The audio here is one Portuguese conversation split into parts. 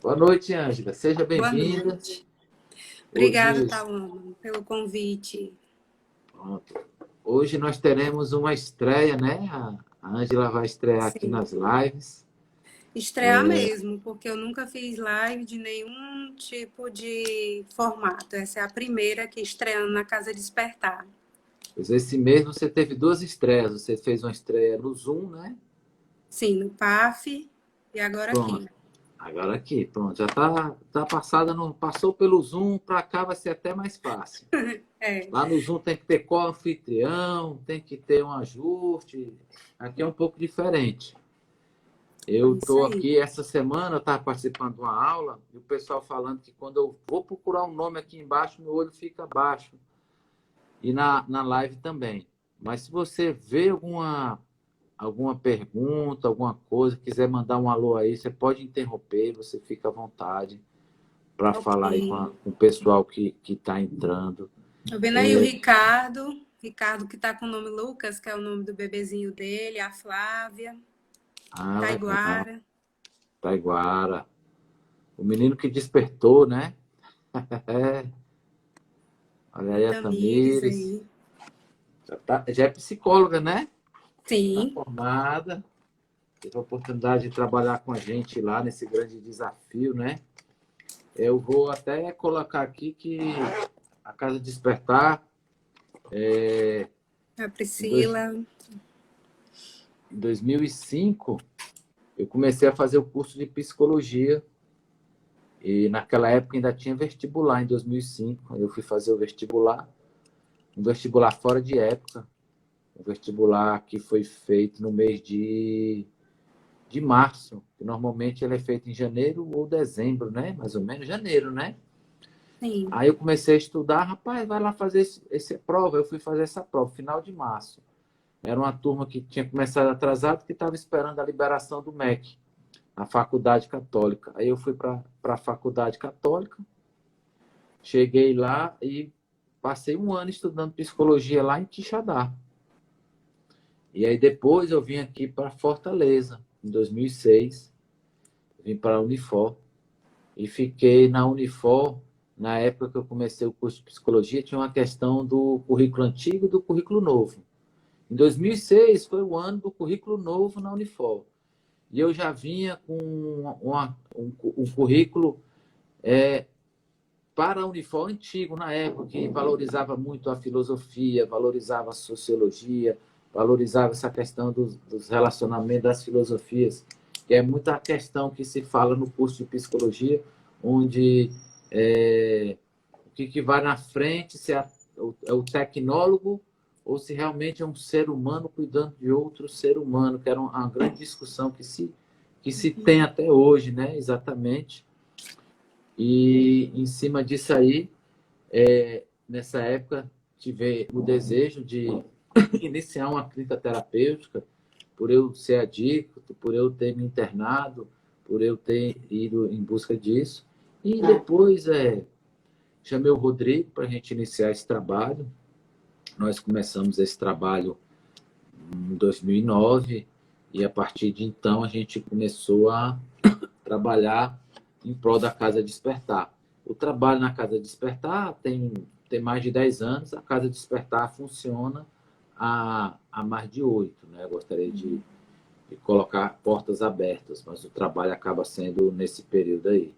Boa noite, Ângela. Seja Boa bem-vinda. noite. Obrigada, Hoje, Tauana, pelo convite. pronto. Hoje nós teremos uma estreia, né? A Ângela vai estrear aqui Sim, nas lives. estrear mesmo, porque eu nunca fiz live de nenhum tipo de formato. Essa é a primeira que estreando na Casa Despertar. Pois esse mês você teve duas estreias. Você fez uma estreia no Zoom, né? Sim, no PAF e agora Pronto. aqui. Agora aqui, pronto. Já tá passada, passou pelo Zoom, para cá vai ser até mais fácil. É, Lá no Zoom tem que ter co-anfitrião, tem que ter um ajuste. Aqui é um pouco diferente. Eu isso estou aí. aqui, essa semana eu estava participando de uma aula e o pessoal falando que quando eu vou procurar um nome aqui embaixo, meu olho fica baixo. E na live também. Mas se você vê alguma pergunta, alguma coisa, quiser mandar um alô aí, você pode interromper, você fica à vontade para Ok. falar aí com o pessoal que está entrando. Tô vendo aí o Ricardo. Ricardo que tá com o nome Lucas, que é o nome do bebezinho dele, a Flávia, Legal. Taiguara. Taiguara. O menino que despertou, né? É. Olha aí a Tamires Tamires. aí. Já é psicóloga, né? Está Sim, formada. Teve a oportunidade de trabalhar com a gente lá nesse grande desafio, né? Eu vou até colocar aqui que a Casa Despertar, a em, dois, Priscila. em 2005, eu comecei a fazer o curso de psicologia. E naquela época ainda tinha vestibular, em 2005. Eu fui fazer o vestibular, um vestibular fora de época. Um vestibular que foi feito no mês de março, que normalmente ele é feito em janeiro ou dezembro, né? Mais ou menos janeiro, né? Sim. Aí eu comecei a estudar, rapaz, vai lá fazer essa prova. Eu fui fazer essa prova, final de março. Era uma turma que tinha começado atrasado, que estava esperando a liberação do MEC, a Faculdade Católica. Aí eu fui para a Faculdade Católica, cheguei lá e passei um ano estudando psicologia lá em Quixadá. E aí depois eu vim aqui para Fortaleza, em 2006. Vim para a Unifor e fiquei na Unifor. Na época que eu comecei o curso de psicologia, tinha uma questão do currículo antigo e do currículo novo. Em 2006 foi o ano do currículo novo na Unifor. E eu já vinha com um currículo para a Unifor antigo, na época, que valorizava muito a filosofia, valorizava a sociologia, valorizava essa questão dos relacionamentos, das filosofias, que é muita questão que se fala no curso de psicologia, onde o que vai na frente, se é o tecnólogo ou se realmente é um ser humano cuidando de outro ser humano, que era uma grande discussão que se tem até hoje, né? Exatamente. E em cima disso aí, nessa época, tive o desejo de iniciar uma clínica terapêutica, por eu ser adicto, por eu ter me internado, por eu ter ido em busca disso. E depois chamei o Rodrigo para a gente iniciar esse trabalho. Nós começamos esse trabalho em 2009 e a partir de então a gente começou a trabalhar em prol da Casa Despertar. O trabalho na Casa Despertar tem mais de 10 anos, a Casa Despertar funciona há mais de 8. Né? Eu gostaria de colocar portas abertas, mas o trabalho acaba sendo nesse período aí.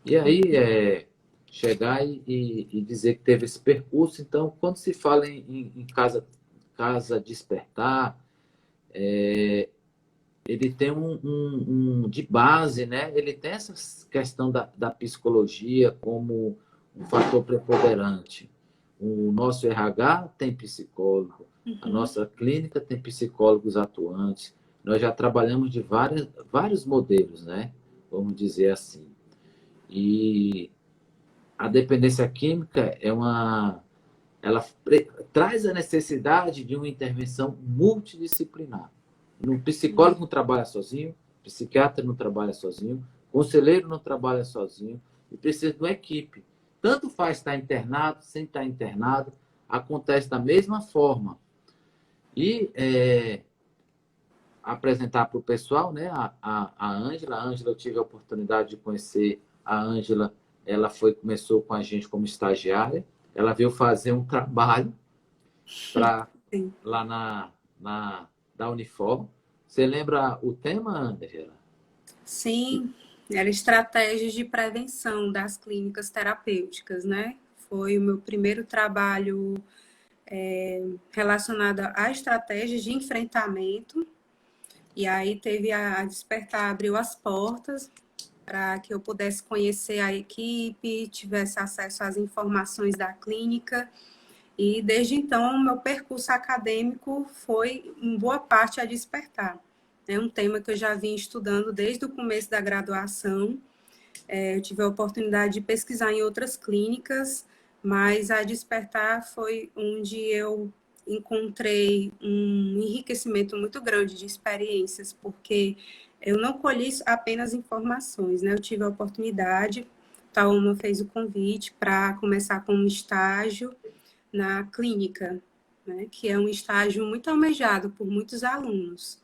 E aí, chegar e dizer que teve esse percurso, então, quando se fala em casa Despertar, ele tem de base, né? Ele tem essa questão da psicologia como um fator preponderante. O nosso RH tem psicólogo, a nossa clínica tem psicólogos atuantes. Nós já trabalhamos de vários modelos, né? Vamos dizer assim. E a dependência química ela traz a necessidade de uma intervenção multidisciplinar. O psicólogo não trabalha sozinho, o psiquiatra não trabalha sozinho, o conselheiro não trabalha sozinho, e precisa de uma equipe. Tanto faz estar internado, sem estar internado, acontece da mesma forma. E apresentar para o pessoal, né, a Ângela. A Ângela, eu tive a oportunidade de conhecer a Ângela. Ela começou com a gente como estagiária. Ela veio fazer um trabalho lá da Unifor. Você lembra o tema, Ângela? Sim, era estratégias de prevenção das clínicas terapêuticas, né? Foi o meu primeiro trabalho relacionado a estratégias de enfrentamento. E aí teve a Despertar, abriu as portas para que eu pudesse conhecer a equipe, tivesse acesso às informações da clínica. E desde então, meu percurso acadêmico foi, em boa parte, a Despertar. É um tema que eu já vim estudando desde o começo da graduação. Eu tive a oportunidade de pesquisar em outras clínicas, mas a Despertar foi onde eu encontrei um enriquecimento muito grande de experiências, porque eu não colhi apenas informações, né? Eu tive a oportunidade, Taoma fez o convite para começar com um estágio na clínica, né? Que é um estágio muito almejado por muitos alunos,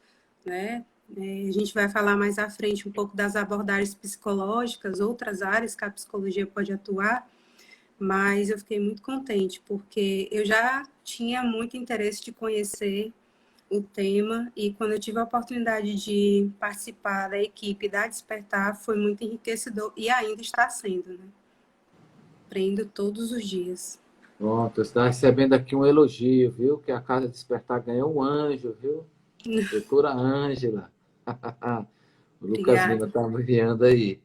né? A gente vai falar mais à frente um pouco das abordagens psicológicas, outras áreas que a psicologia pode atuar, mas eu fiquei muito contente, porque eu já tinha muito interesse de conhecer o tema, e quando eu tive a oportunidade de participar da equipe da Despertar, foi muito enriquecedor, e ainda está sendo, né? Aprendo todos os dias. Pronto, você está recebendo aqui um elogio, viu? Que a Casa Despertar ganhou um anjo, viu? Doutora Ângela. O Lucas Lima Obrigada. está me enviando aí.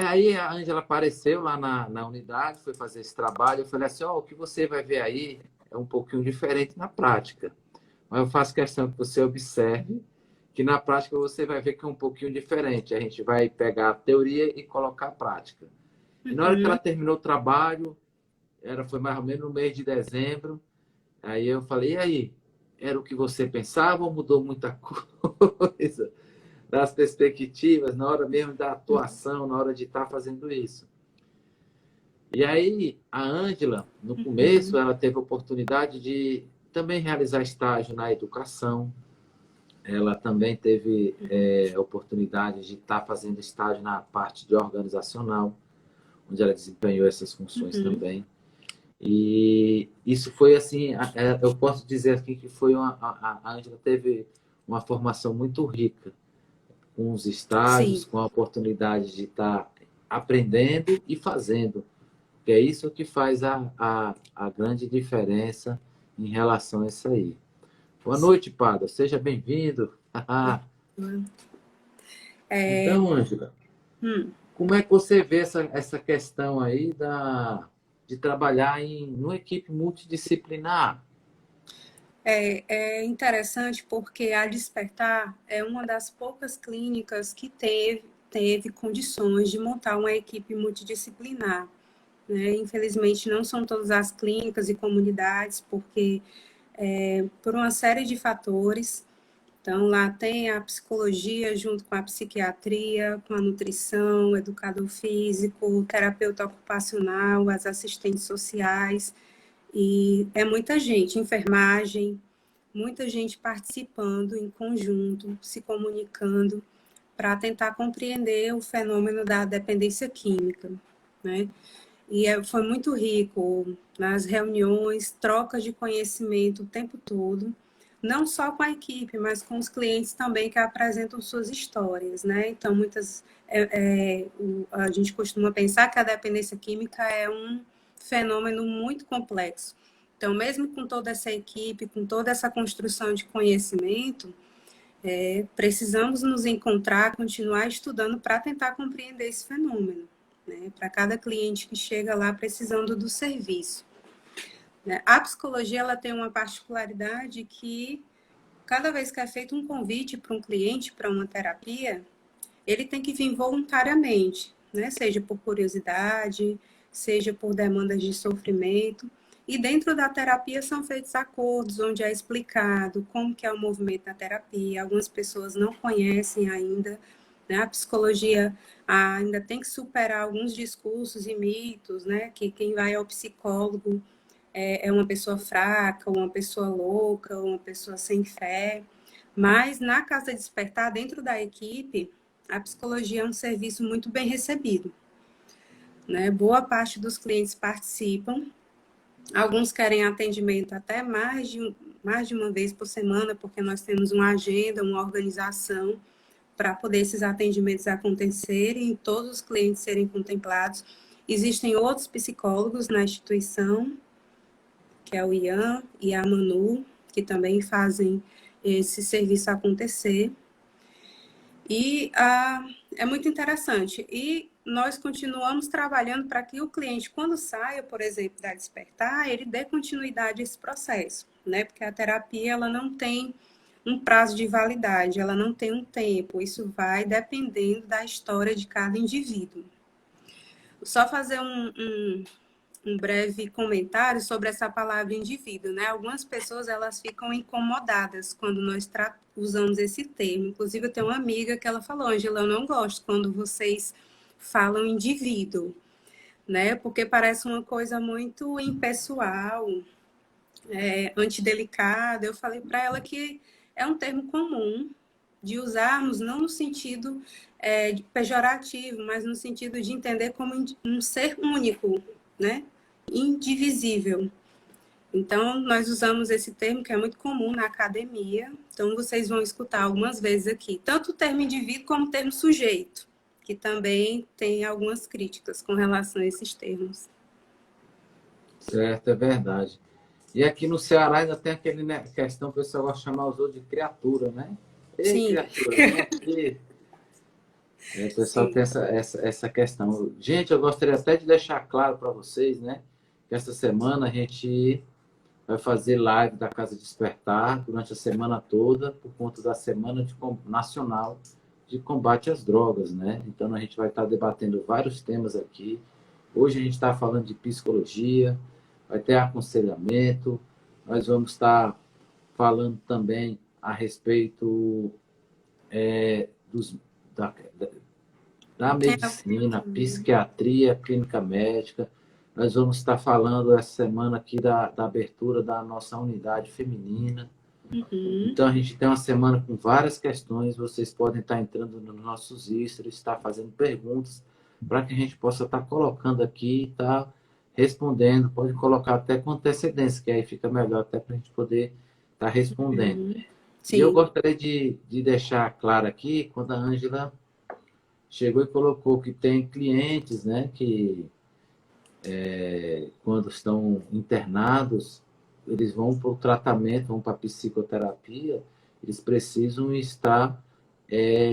Aí a Ângela apareceu lá na unidade, foi fazer esse trabalho. Eu falei assim: ó, o que você vai ver aí é um pouquinho diferente na prática. Mas eu faço questão que você observe que na prática você vai ver que é um pouquinho diferente. A gente vai pegar a teoria e colocar a prática. E na hora que ela Uhum. terminou o trabalho, foi mais ou menos no mês de dezembro, aí eu falei: e aí? Era o que você pensava ou mudou muita coisa das perspectivas, na hora mesmo da atuação, na hora de estar fazendo isso? E aí, a Ângela, no começo, Uhum. ela teve a oportunidade de também realizar estágio na educação. Ela também teve a oportunidade de estar fazendo estágio na parte de organizacional, onde ela desempenhou essas funções Uhum. também. E isso foi assim, eu posso dizer aqui que foi a Ângela teve uma formação muito rica, com os estágios, Sim. com a oportunidade de estar aprendendo e fazendo, que é isso que faz a grande diferença em relação a isso aí. Boa noite, Pada, seja bem-vindo. Então, Ângela, Hum. como é que você vê essa questão aí de trabalhar numa equipe multidisciplinar? É interessante porque a Despertar é uma das poucas clínicas que teve condições de montar uma equipe multidisciplinar, né? Infelizmente, não são todas as clínicas e comunidades, porque por uma série de fatores. Então, lá tem a psicologia junto com a psiquiatria, com a nutrição, o educador físico, o terapeuta ocupacional, as assistentes sociais, e é muita gente, enfermagem, muita gente participando em conjunto, se comunicando para tentar compreender o fenômeno da dependência química, né? E foi muito rico nas reuniões, trocas de conhecimento o tempo todo, não só com a equipe, mas com os clientes também que apresentam suas histórias, né? Então, a gente costuma pensar que a dependência química é um fenômeno muito complexo. Então, mesmo com toda essa equipe, com toda essa construção de conhecimento, precisamos nos encontrar, continuar estudando para tentar compreender esse fenômeno, né? Para cada cliente que chega lá precisando do serviço, né? A psicologia ela tem uma particularidade que cada vez que é feito um convite para um cliente para uma terapia, ele tem que vir voluntariamente, né? Seja por curiosidade, seja por demandas de sofrimento. E dentro da terapia são feitos acordos onde é explicado como que é o movimento da terapia. Algumas pessoas não conhecem ainda, né? A psicologia ainda tem que superar alguns discursos e mitos, né? Que quem vai ao psicólogo é uma pessoa fraca, uma pessoa louca, uma pessoa sem fé. Mas na Casa Despertar, dentro da equipe, a psicologia é um serviço muito bem recebido, né? Boa parte dos clientes participam, alguns querem atendimento até mais de uma vez por semana, porque nós temos uma agenda, uma organização para poder esses atendimentos acontecerem e todos os clientes serem contemplados. Existem outros psicólogos na instituição, que é o Ian e a Manu, que também fazem esse serviço acontecer. E é muito interessante. E nós continuamos trabalhando para que o cliente, quando saia, por exemplo, da Despertar, ele dê continuidade a esse processo, né? Porque a terapia, ela não tem um prazo de validade, ela não tem um tempo. Isso vai dependendo da história de cada indivíduo. Só fazer um breve comentário sobre essa palavra indivíduo, né? Algumas pessoas, elas ficam incomodadas quando nós usamos esse termo. Inclusive, eu tenho uma amiga que ela falou, Angela, eu não gosto quando vocês falam indivíduo, né? Porque parece uma coisa muito impessoal, antidelicada. Eu falei para ela que é um termo comum de usarmos, não no sentido pejorativo, mas no sentido de entender como um ser único, né? Indivisível. Então, nós usamos esse termo que é muito comum na academia. Então, vocês vão escutar algumas vezes aqui, tanto o termo indivíduo como o termo sujeito, que também tem algumas críticas com relação a esses termos. Certo, é verdade. E aqui no Ceará ainda tem aquele, né, questão, o pessoal gosta de chamar os outros de criatura, né? Ei, Sim. criatura, vem aqui. O pessoal Sim. tem essa questão. Gente, eu gostaria até de deixar claro para vocês, né? Que essa semana a gente vai fazer live da Casa Despertar durante a semana toda, por conta da Semana Nacional de Combate às Drogas, né? Então a gente vai estar debatendo vários temas aqui. Hoje a gente está falando de psicologia, vai ter aconselhamento, nós vamos estar falando também a respeito dos, da, da medicina, psiquiatria, clínica médica. Nós vamos estar falando essa semana aqui da abertura da nossa unidade feminina. Uhum. Então, a gente tem uma semana com várias questões. Vocês podem estar entrando nos nossos stories, estar fazendo perguntas, para que a gente possa estar colocando aqui e estar respondendo. Pode colocar até com antecedência, que aí fica melhor até para a gente poder estar respondendo. Uhum. E eu gostaria de deixar claro aqui, quando a Ângela chegou e colocou que tem clientes, né, que quando estão internados, eles vão para o tratamento, vão para a psicoterapia, eles precisam estar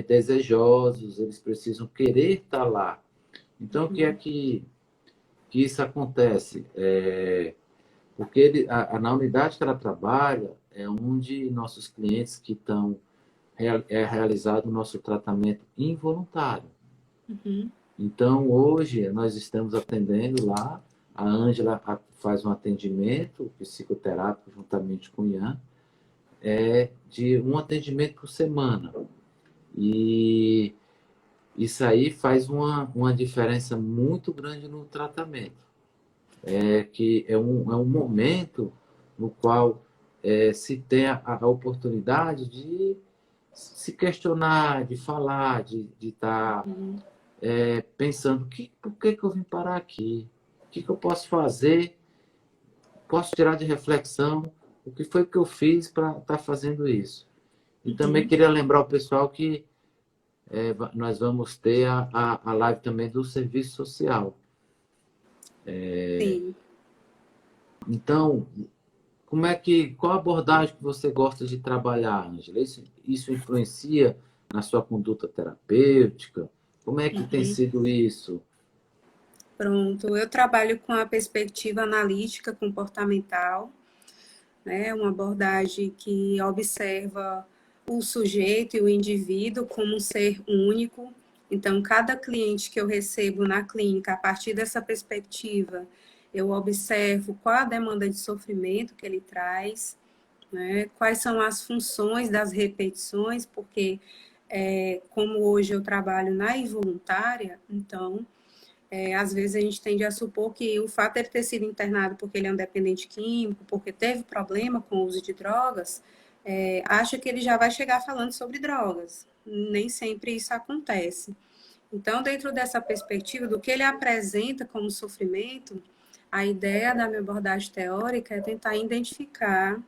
desejosos, eles precisam querer estar lá. Então, o que é que isso acontece? Porque na unidade que ela trabalha, é onde nossos clientes que estão realizado o nosso tratamento involuntário. Uhum. Então, hoje, nós estamos atendendo lá, a Ângela faz um atendimento psicoterápico juntamente com o Ian, de um atendimento por semana. E isso aí faz uma diferença muito grande no tratamento. Que é um momento no qual se tem a oportunidade de se questionar, de falar, de estar pensando, por que eu vim parar aqui? O que eu posso fazer? Posso tirar de reflexão o que foi que eu fiz para estar fazendo isso? E também queria lembrar o pessoal que nós vamos ter a live também do serviço social. Sim. Então, qual a abordagem que você gosta de trabalhar, Ângela? Isso influencia na sua conduta terapêutica? Como é que tem sido isso? Pronto, eu trabalho com a perspectiva analítica comportamental, né? Uma abordagem que observa o sujeito e o indivíduo como um ser único. Então, cada cliente que eu recebo na clínica, a partir dessa perspectiva, eu observo qual a demanda de sofrimento que ele traz, né? Quais são as funções das repetições, porque como hoje eu trabalho na involuntária, então às vezes a gente tende a supor que o fato de ele ter sido internado porque ele é um dependente químico, porque teve problema com o uso de drogas, acha que ele já vai chegar falando sobre drogas. Nem sempre isso acontece. Então, dentro dessa perspectiva, do que ele apresenta como sofrimento, a ideia da minha abordagem teórica é tentar identificar,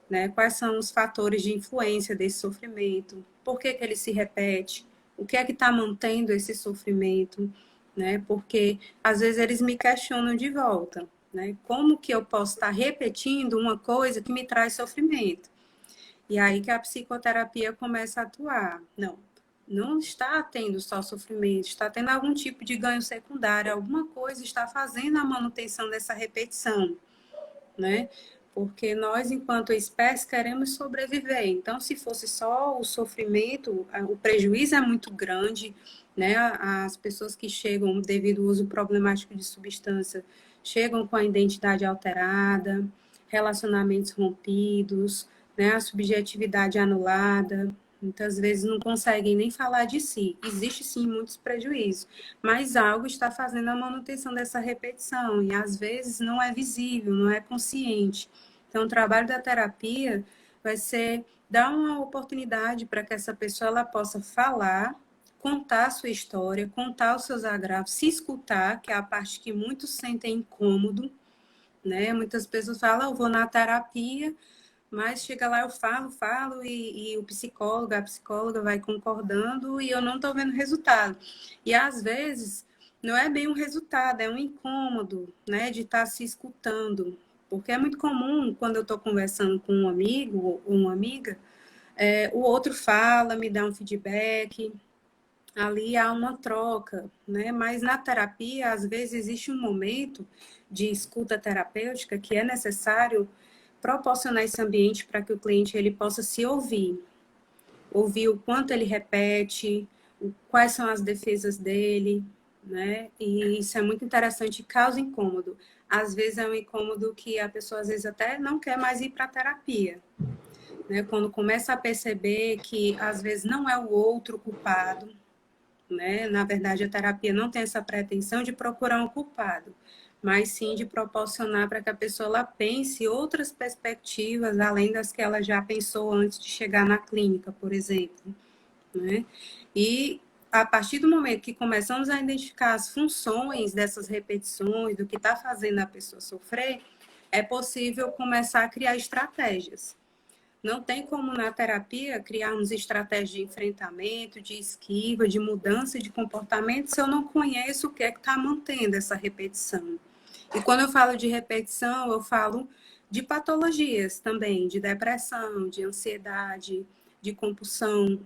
né, quais são os fatores de influência desse sofrimento, por que ele se repete, o que é que está mantendo esse sofrimento, né? Porque às vezes eles me questionam de volta, né? Como que eu posso estar repetindo uma coisa que me traz sofrimento? E aí que a psicoterapia começa a atuar. Não está tendo só sofrimento, está tendo algum tipo de ganho secundário, alguma coisa está fazendo a manutenção dessa repetição, né? Porque nós, enquanto espécie, queremos sobreviver. Então, se fosse só o sofrimento, o prejuízo é muito grande, né? As pessoas que chegam devido ao uso problemático de substância chegam com a identidade alterada, relacionamentos rompidos, né? A subjetividade anulada. Muitas vezes não conseguem nem falar de si. Existe sim muitos prejuízos, mas algo está fazendo a manutenção dessa repetição e às vezes não é visível, não é consciente. Então, o trabalho da terapia vai ser dar uma oportunidade para que essa pessoa ela possa falar, contar a sua história, contar os seus agravos, se escutar, que é a parte que muitos sentem incômodo, né? Muitas pessoas falam, eu vou na terapia, mas chega lá, eu falo, e o psicólogo, a psicóloga vai concordando e eu não estou vendo resultado. E às vezes não é bem um resultado, é um incômodo, né, de estar se escutando. Porque é muito comum, quando eu estou conversando com um amigo ou uma amiga, o outro fala, me dá um feedback, ali há uma troca, né? Mas na terapia, às vezes, existe um momento de escuta terapêutica que é necessário proporcionar esse ambiente para que o cliente ele possa se ouvir o quanto ele repete, quais são as defesas dele, né? E isso é muito interessante, causa incômodo. Às vezes é um incômodo que a pessoa às vezes até não quer mais ir para a terapia, né? Quando começa a perceber que às vezes não é o outro culpado, né? Na verdade, a terapia não tem essa pretensão de procurar um culpado, mas sim de proporcionar para que a pessoa ela pense outras perspectivas, além das que ela já pensou antes de chegar na clínica, por exemplo, né? E a partir do momento que começamos a identificar as funções dessas repetições, do que está fazendo a pessoa sofrer, é possível começar a criar estratégias. Não tem como na terapia criarmos estratégias de enfrentamento, de esquiva, de mudança de comportamento se eu não conheço o que é que está mantendo essa repetição. E quando eu falo de repetição, eu falo de patologias também, de depressão, de ansiedade, de compulsão,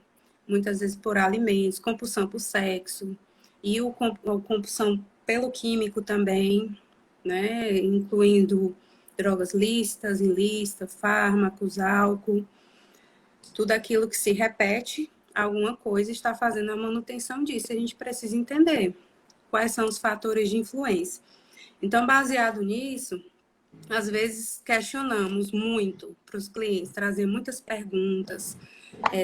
muitas vezes por alimentos, compulsão por sexo, e a compulsão pelo químico também, né, incluindo drogas lícitas, ilícitas, fármacos, álcool, tudo aquilo que se repete, alguma coisa está fazendo a manutenção disso. A gente precisa entender quais são os fatores de influência. Então, baseado nisso, às vezes questionamos muito para os clientes, trazer muitas perguntas,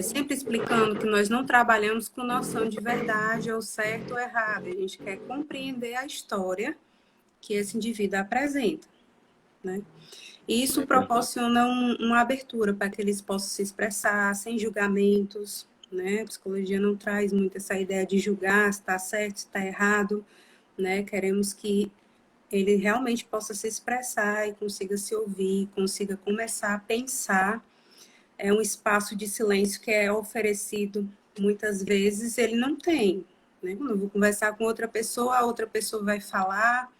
sempre explicando que nós não trabalhamos com noção de verdade ou certo ou errado. A gente quer compreender a história que esse indivíduo apresenta, né? E isso proporciona uma abertura para que eles possam se expressar sem julgamentos, né? A psicologia não traz muito essa ideia de julgar se está certo, se está errado, né? Queremos que ele realmente possa se expressar e consiga se ouvir, consiga começar a pensar. É um espaço de silêncio que é oferecido muitas vezes, ele não tem, né? Quando eu vou conversar com outra pessoa, a outra pessoa vai falar,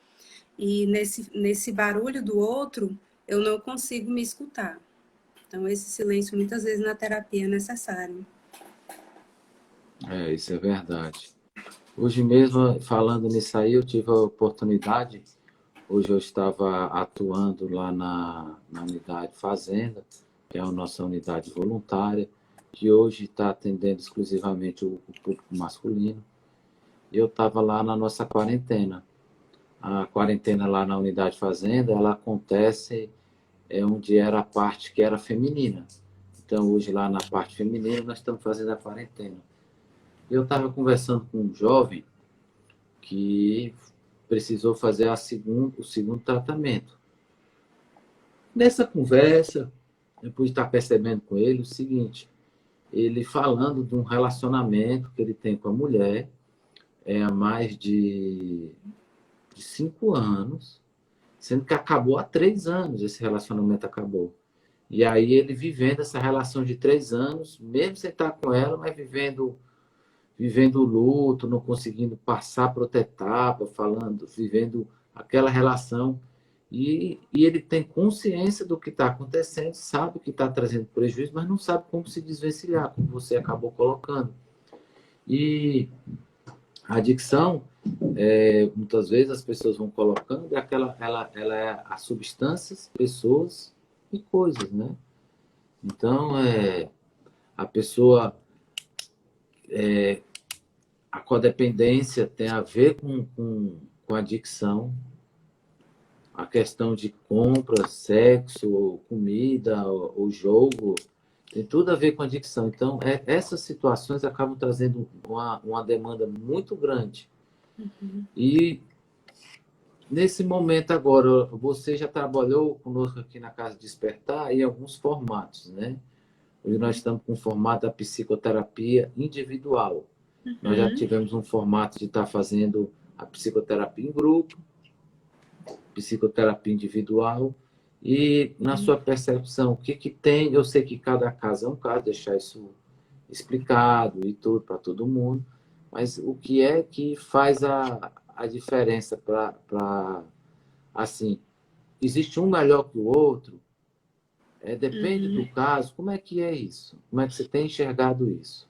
e nesse barulho do outro, eu não consigo me escutar. Então, esse silêncio, muitas vezes, na terapia é necessário. Isso é verdade. Hoje mesmo, falando nisso aí, eu tive a oportunidade, hoje eu estava atuando lá na unidade Fazenda, que é a nossa unidade voluntária, que hoje está atendendo exclusivamente o público masculino, e eu estava lá na nossa quarentena. A quarentena lá na unidade Fazenda, ela acontece onde era a parte que era feminina. Então, hoje lá na parte feminina, nós estamos fazendo a quarentena. Eu estava conversando com um jovem que precisou fazer o segundo tratamento. Nessa conversa, eu pude estar percebendo com ele o seguinte, ele falando de um relacionamento que ele tem com a mulher, há mais de 5 anos, sendo que acabou há 3 anos, esse relacionamento acabou. E aí ele vivendo essa relação de 3 anos, mesmo sem estar com ela, mas vivendo o luto, não conseguindo passar por outra etapa, falando, vivendo aquela relação. E ele tem consciência do que está acontecendo, sabe que está trazendo prejuízo, mas não sabe como se desvencilhar, como você acabou colocando. E a adicção, muitas vezes as pessoas vão colocando, ela é a substâncias, pessoas e coisas, né? Então, a pessoa, a codependência tem a ver com adicção, a questão de compra, sexo, comida, o jogo, tem tudo a ver com adicção. Então, essas situações acabam trazendo uma demanda muito grande. E nesse momento agora, você já trabalhou conosco aqui na Casa Despertar em alguns formatos, né? Hoje nós estamos com o formato da psicoterapia individual. Nós já tivemos um formato de estar fazendo a psicoterapia em grupo, psicoterapia individual. E na sua percepção, o que tem? Eu sei que cada caso é um caso, deixar isso explicado e tudo para todo mundo, mas o que é que faz a diferença para, assim, existe um melhor que o outro? Depende do caso. Como é que é isso? Como é que você tem enxergado isso?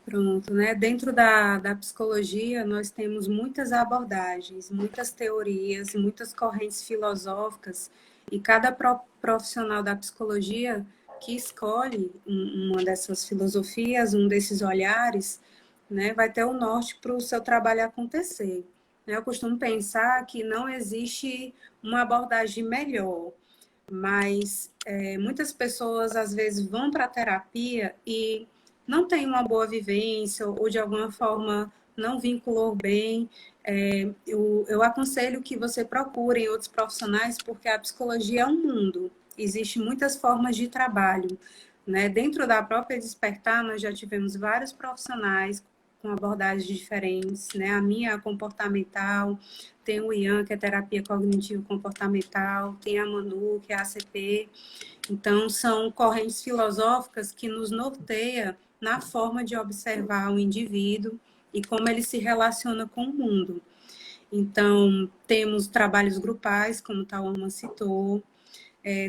Pronto, né? Dentro da psicologia, nós temos muitas abordagens, muitas teorias, muitas correntes filosóficas, e cada profissional da psicologia que escolhe uma dessas filosofias, um desses olhares, né, vai ter o norte para o seu trabalho acontecer. Eu costumo pensar que não existe uma abordagem melhor, mas muitas pessoas às vezes vão para a terapia e não tem uma boa vivência ou de alguma forma não vinculou bem. Eu aconselho que você procure outros profissionais, porque a psicologia é um mundo, existem muitas formas de trabalho, né? Dentro da própria Despertar, nós já tivemos vários profissionais com abordagens diferentes, né? A minha é comportamental, tem o Ian, que é terapia cognitivo-comportamental, tem a Manu, que é a ACP. Então, são correntes filosóficas que nos norteiam na forma de observar o indivíduo e como ele se relaciona com o mundo. Então, temos trabalhos grupais, como o Tauama citou,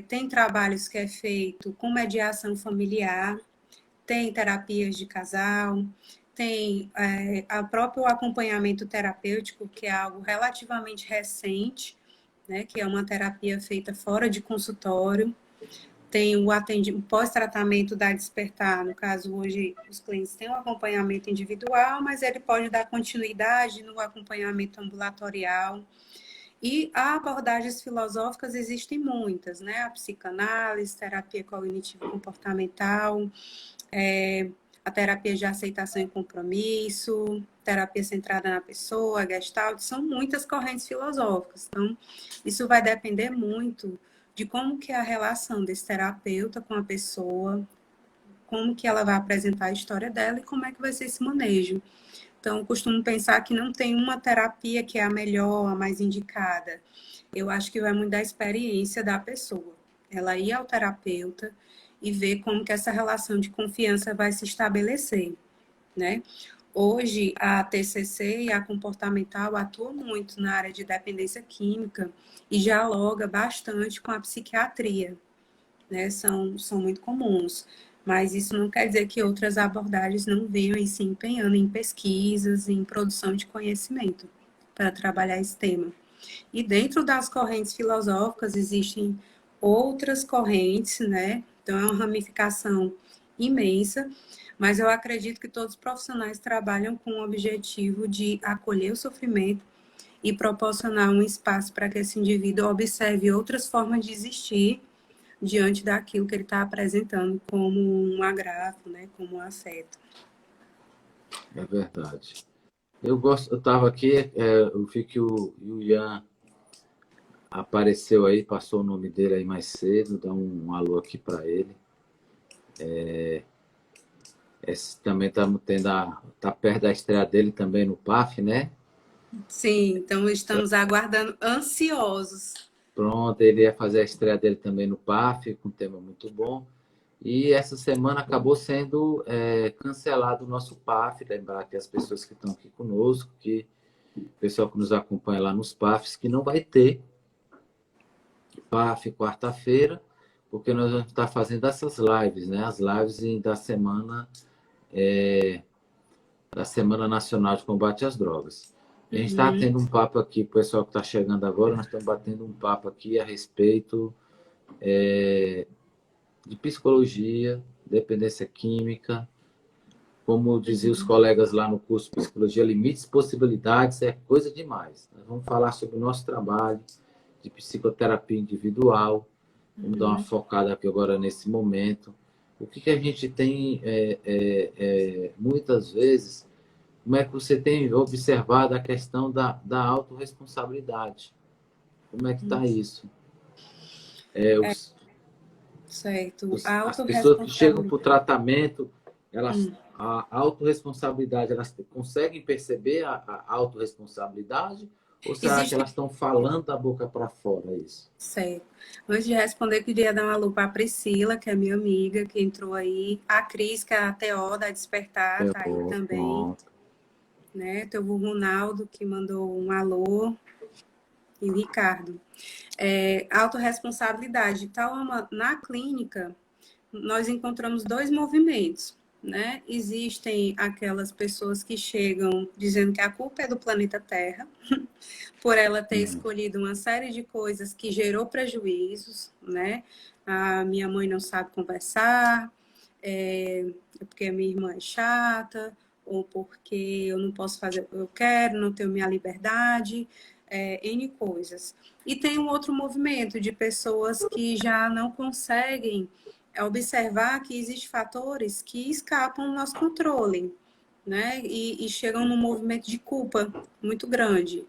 tem trabalhos que é feito com mediação familiar, tem terapias de casal, tem o próprio acompanhamento terapêutico, que é algo relativamente recente, né, que é uma terapia feita fora de consultório. Tem o pós-tratamento da Despertar, no caso, hoje os clientes têm um acompanhamento individual, mas ele pode dar continuidade no acompanhamento ambulatorial. E abordagens filosóficas existem muitas, né? A psicanálise, terapia cognitivo-comportamental, a terapia de aceitação e compromisso, terapia centrada na pessoa, Gestalt, são muitas correntes filosóficas. Então, isso vai depender muito de como que é a relação desse terapeuta com a pessoa, como que ela vai apresentar a história dela e como é que vai ser esse manejo. Então, eu costumo pensar que não tem uma terapia que é a melhor, a mais indicada. Eu acho que vai muito da experiência da pessoa. Ela ir ao terapeuta e ver como que essa relação de confiança vai se estabelecer, né? Hoje, a TCC e a comportamental atuam muito na área de dependência química e dialoga bastante com a psiquiatria, né? São muito comuns. Mas isso não quer dizer que outras abordagens não venham e se empenhando em pesquisas, em produção de conhecimento para trabalhar esse tema. E dentro das correntes filosóficas existem outras correntes, né? Então é uma ramificação imensa, mas eu acredito que todos os profissionais trabalham com o objetivo de acolher o sofrimento e proporcionar um espaço para que esse indivíduo observe outras formas de existir diante daquilo que ele está apresentando como um agravo, né? Como um afeto. É verdade. Eu estava aqui, eu vi que o Ian apareceu aí, passou o nome dele aí mais cedo, dá um alô aqui para ele. Esse também estamos tendo tá perto da estreia dele também no PAF, né? Sim, então estamos aguardando ansiosos. Pronto, ele ia fazer a estreia dele também no PAF, com um tema muito bom. E essa semana acabou sendo cancelado o nosso PAF. Lembrar que as pessoas que estão aqui conosco, que o pessoal que nos acompanha lá nos PAFs, que não vai ter PAF quarta-feira, porque nós vamos estar fazendo essas lives, né? As lives da Semana Nacional de Combate às Drogas. A gente está tendo um papo aqui, o pessoal que está chegando agora, nós estamos batendo um papo aqui a respeito de psicologia, dependência química, como diziam os colegas lá no curso de Psicologia, limites, possibilidades, é coisa demais. Nós vamos falar sobre o nosso trabalho de psicoterapia individual, vamos dar uma focada aqui agora nesse momento. O que a gente tem, muitas vezes, como é que você tem observado a questão da autorresponsabilidade? Como é que está isso? Certo. A As pessoas que chegam para o autorresponsabilidade. tratamento, a autorresponsabilidade, elas conseguem perceber a autorresponsabilidade? Ou será que Existe. elas estão falando da boca para fora isso? Certo. Antes de responder, queria dar um alô para a Priscila, que é minha amiga, que entrou aí. A Cris, que é a TO da Despertar, tá aí também. Pronto. Né? Teve o Ronaldo, que mandou um alô. E o Ricardo. Autorresponsabilidade. Na clínica, nós encontramos dois movimentos. Né? Existem aquelas pessoas que chegam dizendo que a culpa é do planeta Terra, por ela ter escolhido uma série de coisas que gerou prejuízos, né? A minha mãe não sabe conversar, porque a minha irmã é chata, ou porque eu não posso fazer o que eu quero, não tenho minha liberdade, N coisas. E tem um outro movimento de pessoas que já não conseguem observar que existem fatores que escapam do nosso controle, né? E chegam num movimento de culpa muito grande,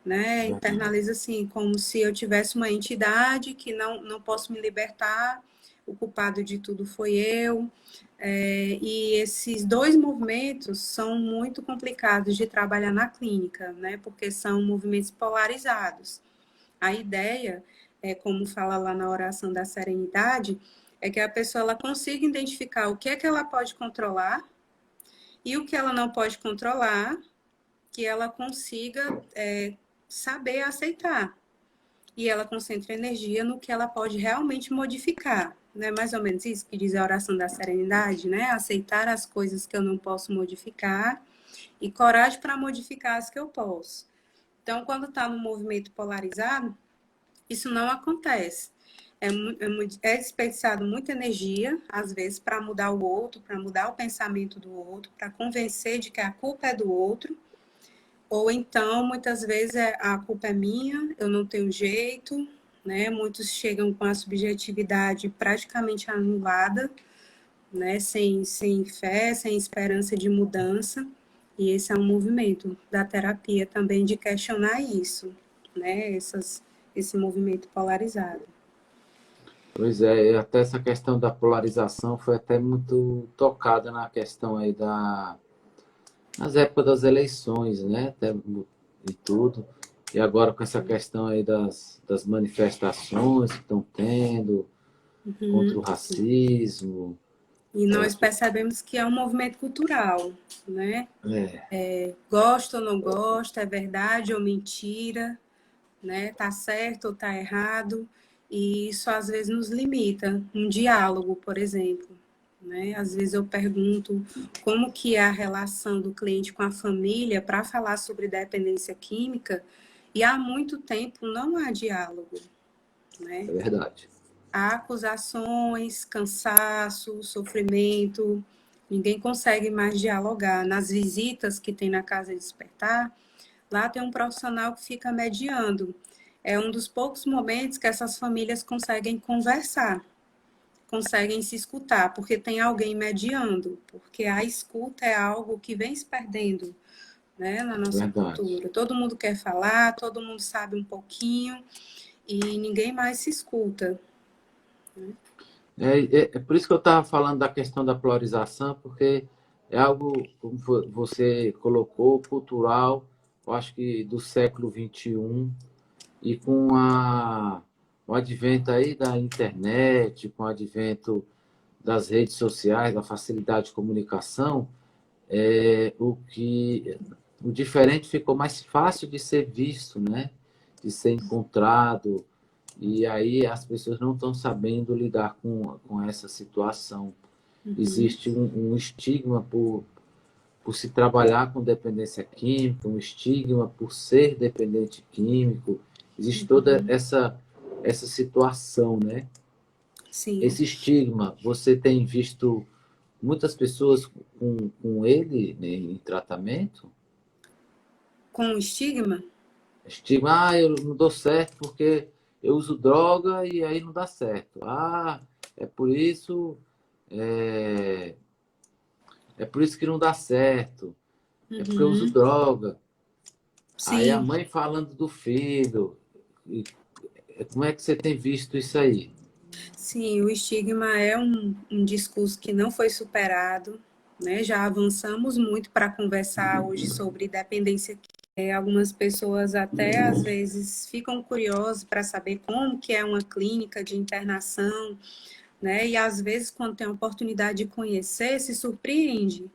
né? Internaliza assim, como se eu tivesse uma entidade que não posso me libertar, o culpado de tudo foi eu. E esses dois movimentos são muito complicados de trabalhar na clínica, né? Porque são movimentos polarizados. A ideia, como fala lá na oração da serenidade, é que a pessoa ela consiga identificar o que é que ela pode controlar e o que ela não pode controlar, que ela consiga saber aceitar. E ela concentra energia no que ela pode realmente modificar. Não é mais ou menos isso que diz a oração da serenidade, né? Aceitar as coisas que eu não posso modificar e coragem para modificar as que eu posso. Então, quando está no movimento polarizado, isso não acontece. É desperdiçado muita energia, às vezes, para mudar o outro, para mudar o pensamento do outro, para convencer de que a culpa é do outro. Ou então, muitas vezes, a culpa é minha, eu não tenho jeito, né? Muitos chegam com a subjetividade praticamente anulada, né? Sem fé, sem esperança de mudança. E esse é um movimento da terapia também de questionar isso, né? Esse movimento polarizado. Pois é, e até essa questão da polarização foi até muito tocada na questão aí nas épocas das eleições, né? Até, e tudo. E agora com essa questão aí das manifestações que estão tendo contra o racismo. E nós percebemos que é um movimento cultural, né? Gosta ou não gosta, é verdade ou mentira, né? Tá certo ou tá errado. E isso às vezes nos limita. Um diálogo, por exemplo, né? Às vezes eu pergunto como que é a relação do cliente com a família para falar sobre dependência química e há muito tempo não há diálogo, né? É verdade. Há acusações, cansaço, sofrimento, ninguém consegue mais dialogar. Nas visitas que tem na Casa Despertar, lá tem um profissional que fica mediando. É um dos poucos momentos que essas famílias conseguem conversar, conseguem se escutar, porque tem alguém mediando, porque a escuta é algo que vem se perdendo, né, na nossa Verdade. cultura. Todo mundo quer falar, todo mundo sabe um pouquinho, e ninguém mais se escuta. É por isso que eu estava falando da questão da polarização, porque é algo, como você colocou, cultural, eu acho que do século XXI, e com o advento aí da internet, com o advento das redes sociais, da facilidade de comunicação, o diferente ficou mais fácil de ser visto, né? De ser encontrado, e aí as pessoas não estão sabendo lidar com essa situação. Existe um estigma por se trabalhar com dependência química, um estigma por ser dependente químico. Existe toda essa situação, né? Sim. Esse estigma, você tem visto muitas pessoas com ele, né, em tratamento? Com o estigma? Estigma, eu não dou certo porque eu uso droga e aí não dá certo. É por isso, é, é por isso que não dá certo. É porque eu uso droga. Aí a Sim. mãe falando do filho. E como é que você tem visto isso aí? Sim, o estigma é um discurso que não foi superado, né? Já avançamos muito para conversar hoje sobre dependência. Algumas pessoas até às vezes ficam curiosas para saber como que é uma clínica de internação, né? E às vezes quando tem a oportunidade de conhecer, se surpreende,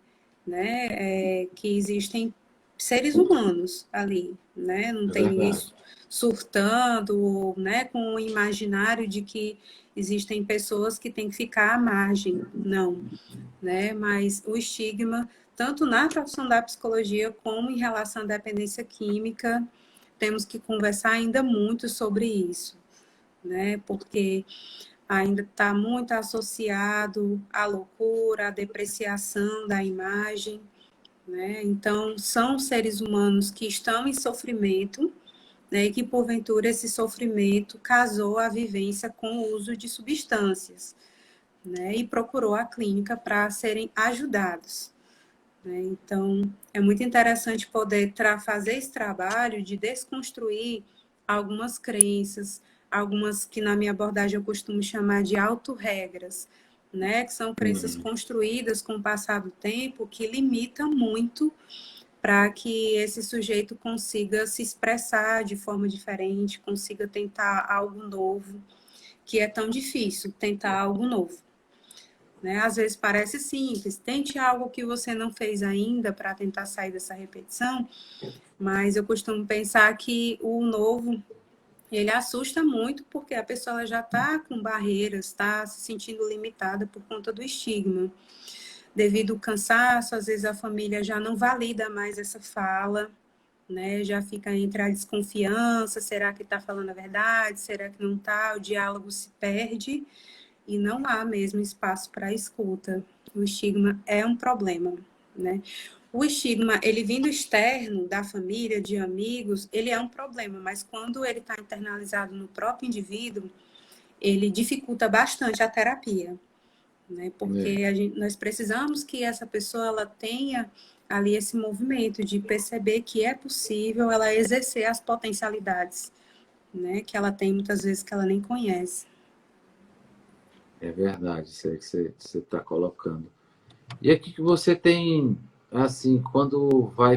né? Que existem seres humanos ali, né? Não É tem ninguém verdade. surtando, né? Com o imaginário de que existem pessoas que têm que ficar à margem, não, né? Mas o estigma, tanto na profissão da psicologia como em relação à dependência química, temos que conversar ainda muito sobre isso, né? Porque ainda está muito associado à loucura, à depreciação da imagem, né? Então, são seres humanos que estão em sofrimento, né? E que, porventura, esse sofrimento casou a vivência com o uso de substâncias, né? E procurou a clínica para serem ajudados, né? Então, é muito interessante poder fazer esse trabalho de desconstruir algumas crenças, algumas que na minha abordagem eu costumo chamar de autorregras, né? Que são crenças construídas com o passar do tempo que limitam muito para que esse sujeito consiga se expressar de forma diferente, consiga tentar algo novo, que é tão difícil tentar algo novo, né? Às vezes parece simples, tente algo que você não fez ainda para tentar sair dessa repetição, mas eu costumo pensar que o novo, ele assusta muito porque a pessoa já está com barreiras, está se sentindo limitada por conta do estigma. Devido ao cansaço, às vezes a família já não valida mais essa fala, né? Já fica entre a desconfiança, será que está falando a verdade, será que não está? O diálogo se perde e não há mesmo espaço para escuta. O estigma é um problema, né? O estigma, ele vindo externo da família, de amigos, ele é um problema, mas quando ele está internalizado no próprio indivíduo, ele dificulta bastante a terapia, né? Porque nós precisamos que essa pessoa ela tenha ali esse movimento de perceber que é possível ela exercer as potencialidades, né? Que ela tem muitas vezes que ela nem conhece. É verdade, isso aí que você está colocando. E aqui que você tem, assim, quando vai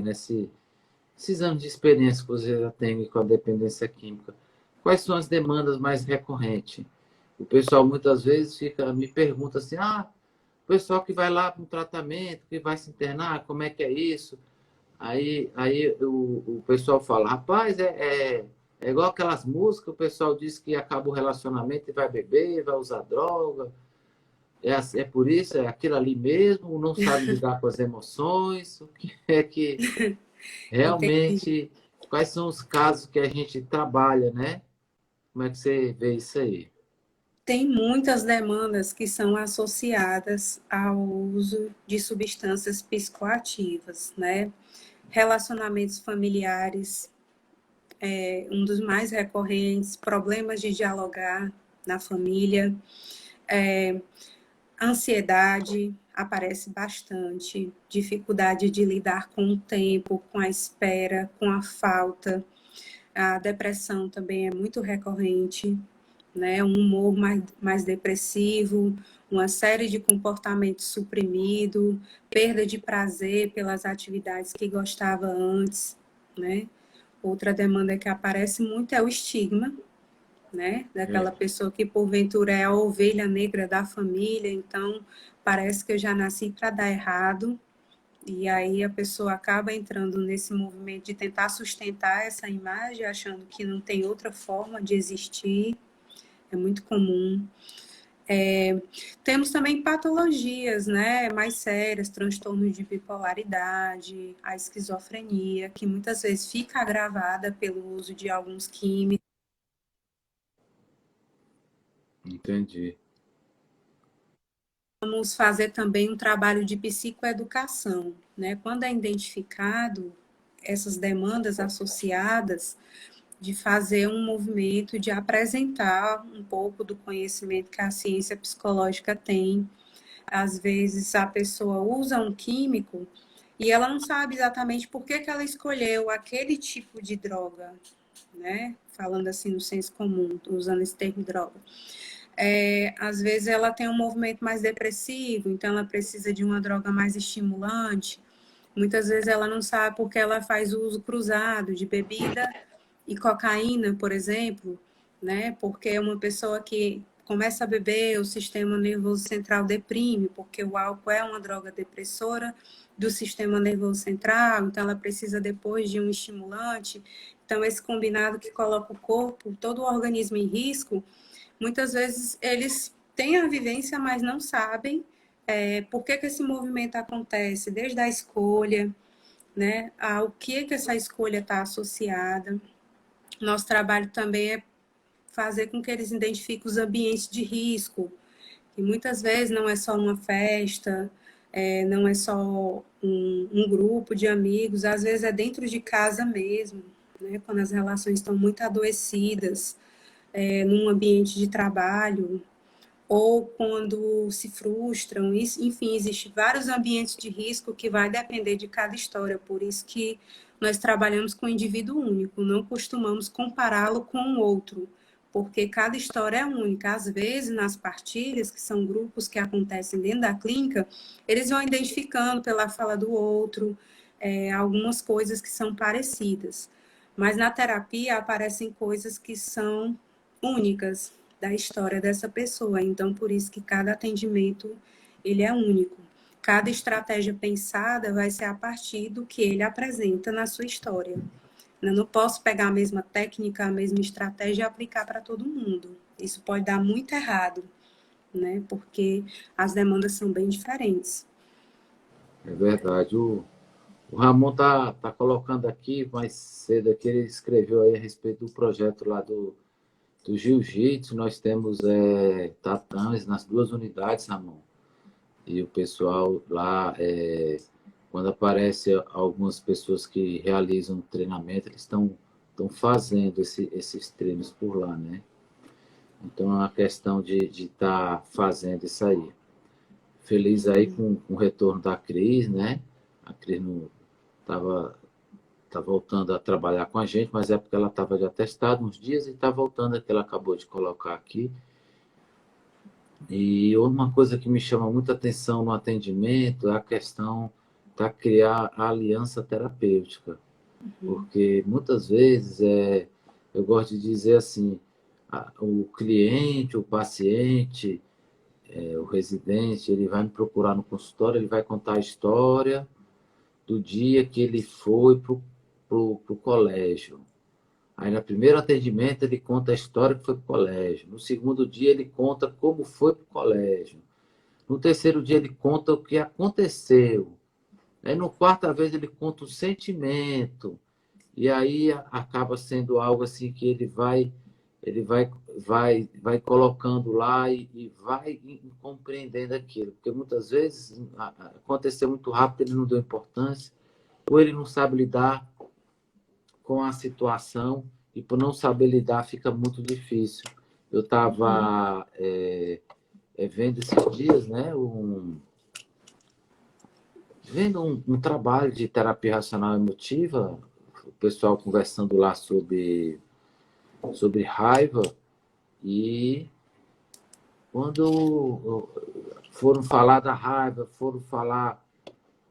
nesses anos de experiência que você já tem com a dependência química, quais são as demandas mais recorrentes? O pessoal muitas vezes me pergunta assim, o pessoal que vai lá para um tratamento, que vai se internar, como é que é isso? Aí o pessoal fala, rapaz, é igual aquelas músicas, o pessoal diz que acaba o relacionamento e vai beber, vai usar droga. É por isso, é aquilo ali mesmo, não sabe lidar com as emoções, o que é que Entendi. realmente, quais são os casos que a gente trabalha, né? Como é que você vê isso aí? Tem muitas demandas que são associadas ao uso de substâncias psicoativas, né? Relacionamentos familiares, um dos mais recorrentes, problemas de dialogar na família, ansiedade aparece bastante, dificuldade de lidar com o tempo, com a espera, com a falta, A depressão também é muito recorrente, né? Um humor mais depressivo, uma série de comportamentos suprimidos, perda de prazer pelas atividades que gostava antes, né? Outra demanda que aparece muito é o estigma, né? Daquela pessoa que porventura é a ovelha negra da família, então parece que eu já nasci para dar errado, e aí a pessoa acaba entrando nesse movimento de tentar sustentar essa imagem, achando que não tem outra forma de existir. É muito comum. Temos também patologias, né, mais sérias, transtornos de bipolaridade, a esquizofrenia, que muitas vezes fica agravada pelo uso de alguns químicos. Entendi. Vamos fazer também um trabalho de psicoeducação, né? Quando é identificado essas demandas associadas, de fazer um movimento de apresentar um pouco do conhecimento que a ciência psicológica tem. Às vezes a pessoa usa um químico e ela não sabe exatamente por que ela escolheu aquele tipo de droga, né? Falando assim no senso comum, usando esse termo droga. Às vezes ela tem um movimento mais depressivo, então ela precisa de uma droga mais estimulante. Muitas vezes ela não sabe porque ela faz uso cruzado de bebida e cocaína, por exemplo, né? Porque é uma pessoa que começa a beber, o sistema nervoso central deprime, porque o álcool é uma droga depressora do sistema nervoso central, então ela precisa depois de um estimulante. Então, esse combinado que coloca o corpo, todo o organismo em risco, muitas vezes eles têm a vivência, mas não sabem por que esse movimento acontece, desde a escolha, né, ao que essa escolha está associada. Nosso trabalho também é fazer com que eles identifiquem os ambientes de risco, que muitas vezes não é só uma festa, não é só um grupo de amigos, às vezes é dentro de casa mesmo, né, quando as relações estão muito adoecidas, num ambiente de trabalho, ou quando se frustram, enfim, existem vários ambientes de risco que vai depender de cada história, por isso que nós trabalhamos com um indivíduo único, não costumamos compará-lo com o outro, porque cada história é única. Às vezes, nas partilhas, que são grupos que acontecem dentro da clínica, eles vão identificando pela fala do outro, algumas coisas que são parecidas, mas na terapia aparecem coisas que são únicas da história dessa pessoa. Então, por isso que cada atendimento ele é único. Cada estratégia pensada vai ser a partir do que ele apresenta na sua história. Eu não posso pegar a mesma técnica, a mesma estratégia e aplicar para todo mundo. Isso pode dar muito errado, né? Porque as demandas são bem diferentes. É verdade. O Ramon tá colocando aqui, mais cedo aqui, ele escreveu aí a respeito do projeto lá do Jiu-Jitsu. Nós temos tatames nas duas unidades, Ramon. E o pessoal lá, quando aparece algumas pessoas que realizam treinamento, eles estão fazendo esses treinos por lá, né? Então é uma questão de estar fazendo isso aí. Feliz aí com o retorno da Cris, né? A Cris não tá voltando a trabalhar com a gente, mas é porque ela estava de atestado uns dias e está voltando, que ela acabou de colocar aqui. E uma coisa que me chama muita atenção no atendimento é a questão da criar a aliança terapêutica, porque muitas vezes eu gosto de dizer assim, o cliente, o paciente, o residente, ele vai me procurar no consultório, ele vai contar a história do dia que ele foi pro colégio. Aí, no primeiro atendimento, ele conta a história que foi para o colégio. No segundo dia, ele conta como foi para o colégio. No terceiro dia, ele conta o que aconteceu. Aí, no quarta vez, ele conta o sentimento. E aí, acaba sendo algo assim que ele vai colocando lá e vai compreendendo aquilo. Porque muitas vezes aconteceu muito rápido, ele não deu importância, ou ele não sabe lidar com a situação e por não saber lidar fica muito difícil. Eu estava vendo esses dias, né, vendo um trabalho de terapia racional emotiva o pessoal conversando lá sobre raiva, e quando foram falar da raiva, foram falar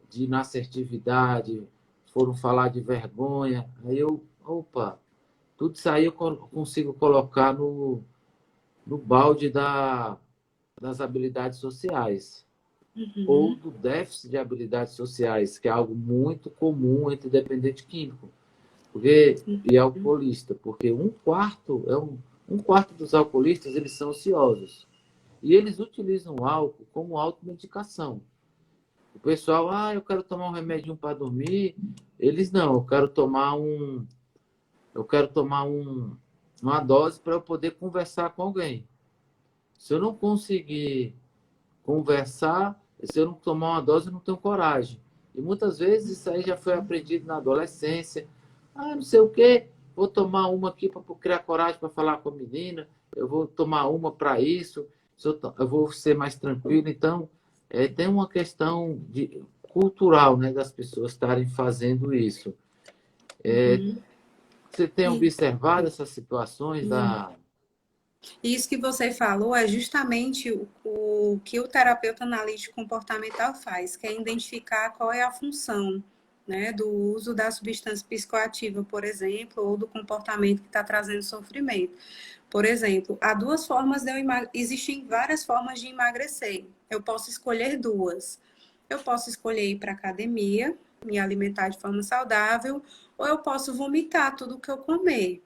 de inassertividade, foram falar de vergonha, aí eu, opa, tudo isso aí eu consigo colocar no balde das habilidades sociais, ou do déficit de habilidades sociais, que é algo muito comum entre dependente químico e alcoolista, porque um quarto dos alcoolistas eles são ociosos e eles utilizam o álcool como automedicação. O pessoal, eu quero tomar um remedinho para dormir. Eles não, eu quero tomar uma dose para eu poder conversar com alguém. Se eu não conseguir conversar, se eu não tomar uma dose, eu não tenho coragem. E muitas vezes isso aí já foi aprendido na adolescência. Não sei o quê, vou tomar uma aqui para criar coragem para falar com a menina, eu vou tomar uma para isso, eu vou ser mais tranquilo. Então, tem uma questão cultural, né, das pessoas estarem fazendo isso. Você tem E observado essas situações da... isso que você falou é justamente o que o terapeuta analítico comportamental faz, que é identificar qual é a função, né, do uso da substância psicoativa, por exemplo, ou do comportamento que está trazendo sofrimento. Por exemplo, há duas formas de existem várias formas de emagrecer. Eu posso escolher duas. Eu posso escolher ir para a academia, me alimentar de forma saudável, ou eu posso vomitar tudo que eu comer.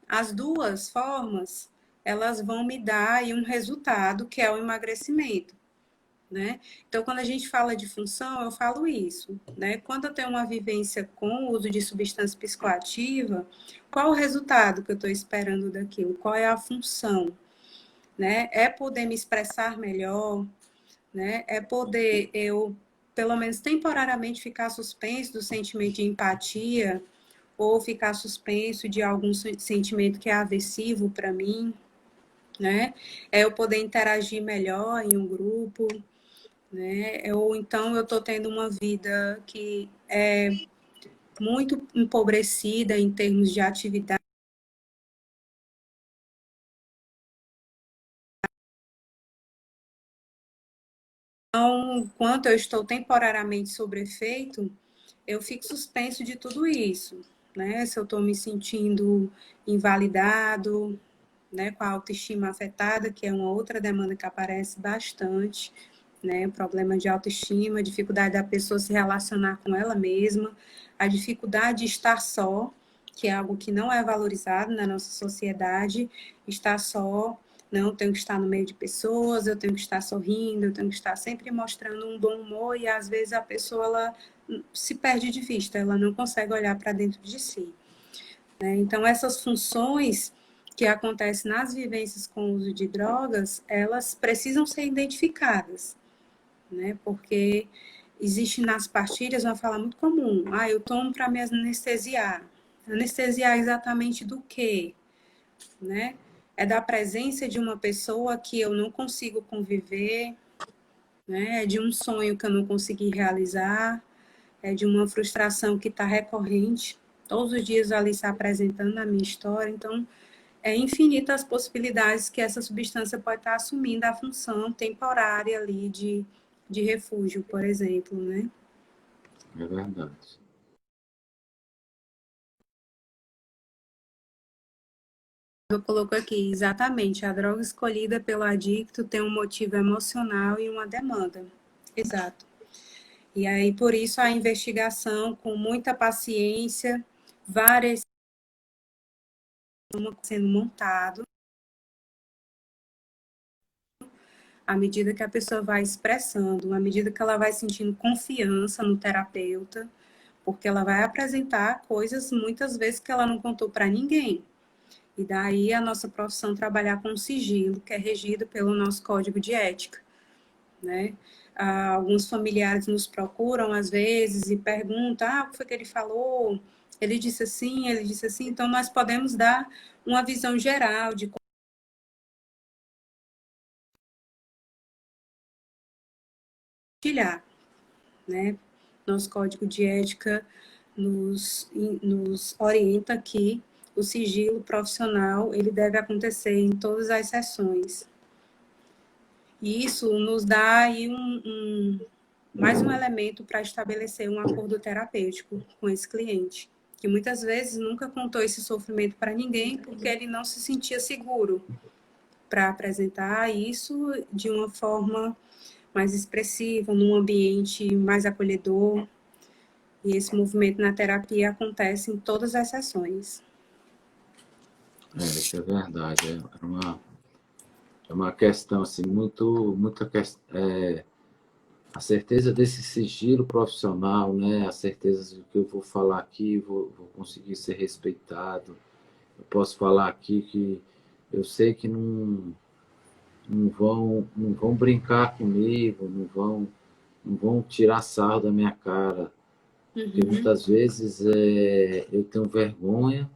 As duas formas, elas vão me dar aí um resultado, que é o emagrecimento, né? Então, quando a gente fala de função, eu falo isso, né? Quando eu tenho uma vivência com o uso de substância psicoativa, qual o resultado que eu estou esperando daquilo? Qual é a função, né? É poder me expressar melhor, né? É poder eu, pelo menos temporariamente, ficar suspenso do sentimento de empatia, ou ficar suspenso de algum sentimento que é aversivo para mim, né? É eu poder interagir melhor em um grupo, né? Ou então eu estou tendo uma vida que é muito empobrecida em termos de atividade. Então, enquanto eu estou temporariamente sob efeito, eu fico suspenso de tudo isso, né? Se eu estou me sentindo invalidado, né, com a autoestima afetada, que é uma outra demanda que aparece bastante, né, problema de autoestima, dificuldade da pessoa se relacionar com ela mesma, a dificuldade de estar só, que é algo que não é valorizado na nossa sociedade, estar só, não, eu tenho que estar no meio de pessoas, eu tenho que estar sorrindo, eu tenho que estar sempre mostrando um bom humor, e às vezes a pessoa, ela se perde de vista, ela não consegue olhar para dentro de si, né? Então, essas funções que acontecem nas vivências com o uso de drogas, elas precisam ser identificadas, né? Porque existe nas pastilhas uma fala muito comum: eu tomo para me anestesiar. Anestesiar exatamente do quê? Né? É da presença de uma pessoa que eu não consigo conviver, né? É de um sonho que eu não consegui realizar, é de uma frustração que está recorrente, todos os dias ali se apresentando na minha história. Então, é infinitas as possibilidades que essa substância pode estar assumindo a função temporária ali de refúgio, por exemplo, né? É verdade. Eu coloco aqui, exatamente, a droga escolhida pelo adicto tem um motivo emocional e uma demanda. Exato. E aí, por isso, a investigação, com muita paciência, várias sendo montado, à medida que a pessoa vai expressando, à medida que ela vai sentindo confiança no terapeuta, porque ela vai apresentar coisas, muitas vezes, que ela não contou para ninguém. E daí a nossa profissão trabalhar com sigilo, que é regido pelo nosso código de ética, né? Alguns familiares nos procuram, às vezes, e perguntam, o que foi que ele falou? Ele disse assim. Então, nós podemos dar uma visão geral de compartilhar, né? Nosso código de ética nos orienta que o sigilo profissional ele deve acontecer em todas as sessões. E isso nos dá aí mais um elemento para estabelecer um acordo terapêutico com esse cliente, que muitas vezes nunca contou esse sofrimento para ninguém porque ele não se sentia seguro para apresentar isso de uma forma mais expressiva, num ambiente mais acolhedor. E esse movimento na terapia acontece em todas as sessões. Isso é verdade. É uma questão assim, muita a certeza desse sigilo profissional, né? A certeza de que eu vou falar aqui, vou conseguir ser respeitado. Eu posso falar aqui que eu sei que não vão brincar comigo, não vão tirar sarro da minha cara. Porque muitas vezes eu tenho vergonha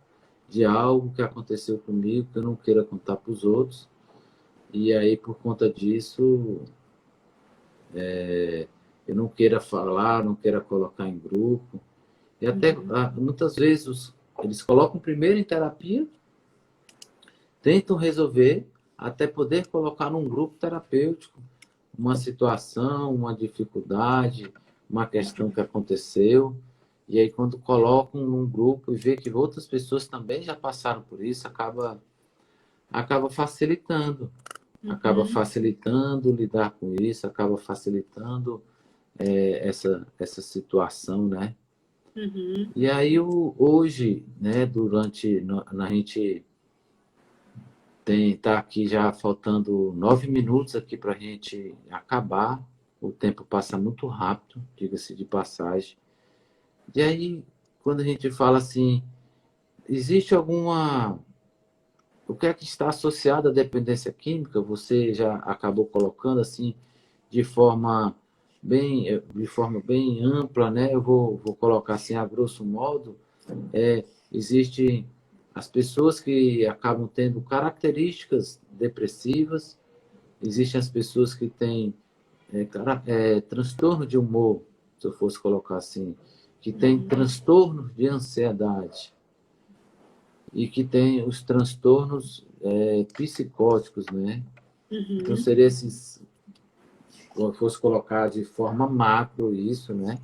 de algo que aconteceu comigo que eu não queira contar para os outros. E aí, por conta disso, eu não queira falar, não queira colocar em grupo. E até muitas vezes eles colocam primeiro em terapia, tentam resolver, até poder colocar num grupo terapêutico uma situação, uma dificuldade, uma questão que aconteceu. E aí, quando colocam num grupo e vê que outras pessoas também já passaram por isso, acaba facilitando. Acaba facilitando lidar com isso, acaba facilitando essa situação, né? E aí, hoje, né, a gente tá aqui já faltando 9 minutos aqui para a gente acabar. O tempo passa muito rápido, diga-se de passagem. E aí, quando a gente fala assim, existe alguma... O que é que está associado à dependência química? Você já acabou colocando assim de forma bem ampla, né? Eu vou colocar assim a grosso modo. Existem as pessoas que acabam tendo características depressivas, existem as pessoas que têm transtorno de humor, se eu fosse colocar assim, que têm transtornos de ansiedade e que têm os transtornos psicóticos, né? Então, seria esses, se eu fosse colocar de forma macro isso, né?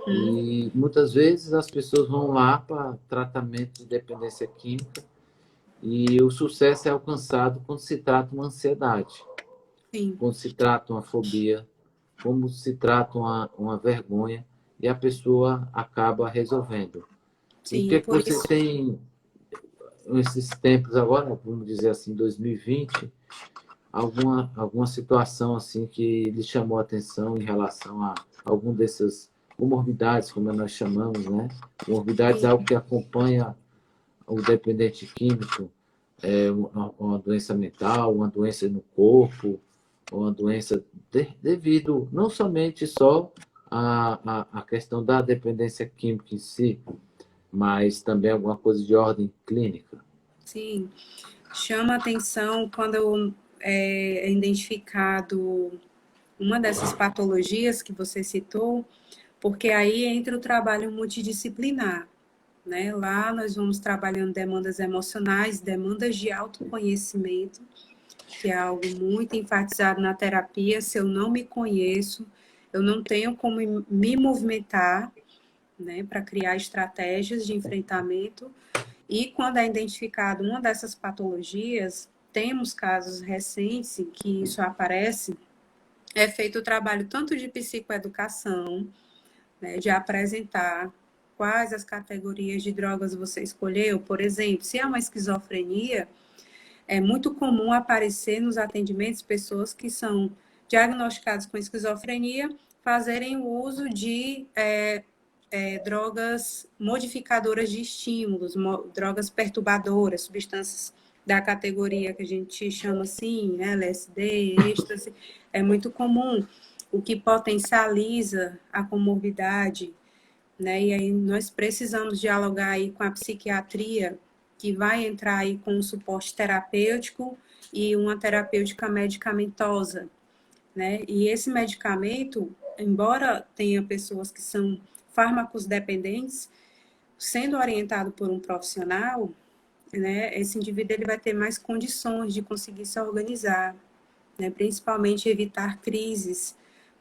E muitas vezes as pessoas vão lá para tratamento de dependência química e o sucesso é alcançado quando se trata uma ansiedade, Sim. quando se trata uma fobia, como se trata uma vergonha e a pessoa acaba resolvendo. E o Sim, que, é que por você isso. tem nesses tempos agora, vamos dizer assim, 2020, alguma situação assim que lhe chamou a atenção em relação a algum dessas comorbidades, como nós chamamos, né? Comorbidades é algo que acompanha o dependente químico, uma doença mental, uma doença no corpo, uma doença devido não somente só à questão da dependência química em si, mas também alguma coisa de ordem clínica. Sim, chama atenção quando é identificado uma dessas patologias que você citou, porque aí entra o trabalho multidisciplinar, né? Lá nós vamos trabalhando demandas emocionais, demandas de autoconhecimento, que é algo muito enfatizado na terapia. Se eu não me conheço, eu não tenho como me movimentar, né, para criar estratégias de enfrentamento. E quando é identificado uma dessas patologias, temos casos recentes em que isso aparece, é feito o trabalho tanto de psicoeducação, né, de apresentar quais as categorias de drogas você escolheu. Por exemplo, se é uma esquizofrenia, é muito comum aparecer nos atendimentos pessoas que são diagnosticadas com esquizofrenia fazerem o uso de drogas modificadoras de estímulos, drogas perturbadoras, substâncias da categoria que a gente chama assim, né, LSD, êxtase, é muito comum, o que potencializa a comorbidade, né, e aí nós precisamos dialogar aí com a psiquiatria, que vai entrar aí com um suporte terapêutico e uma terapêutica medicamentosa, né, e esse medicamento, embora tenha pessoas que são fármacos dependentes, sendo orientado por um profissional, né, esse indivíduo ele vai ter mais condições de conseguir se organizar, né, principalmente evitar crises,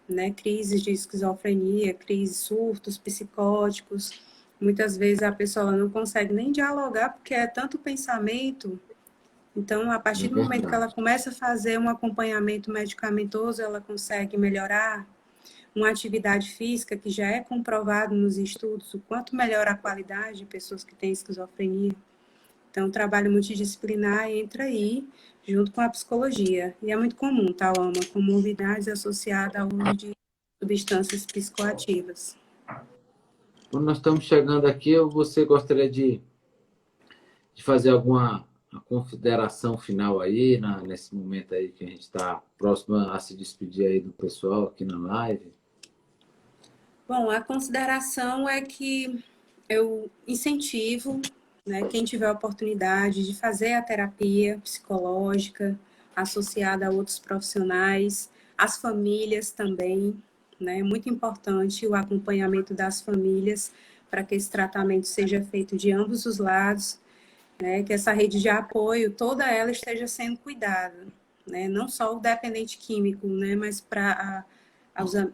né, crises de esquizofrenia, crises, surtos psicóticos. Muitas vezes a pessoa não consegue nem dialogar porque é tanto pensamento. Então, a É partir do momento que ela verdade. começa a fazer um acompanhamento medicamentoso, ela consegue melhorar uma atividade física que já é comprovado nos estudos o quanto melhora a qualidade de pessoas que têm esquizofrenia. Então, o trabalho multidisciplinar entra aí, junto com a psicologia. E é muito comum, tá, Alma? Comorbidades associadas ao uso de substâncias psicoativas. Quando nós estamos chegando aqui, você gostaria de fazer alguma consideração final aí, nesse momento aí que a gente está próximo a se despedir aí do pessoal aqui na live? Bom, a consideração é que eu incentivo, né, quem tiver a oportunidade de fazer a terapia psicológica associada a outros profissionais, as famílias também, né, é muito importante o acompanhamento das famílias para que esse tratamento seja feito de ambos os lados, né, que essa rede de apoio, toda ela esteja sendo cuidada, né, não só o dependente químico, né, mas para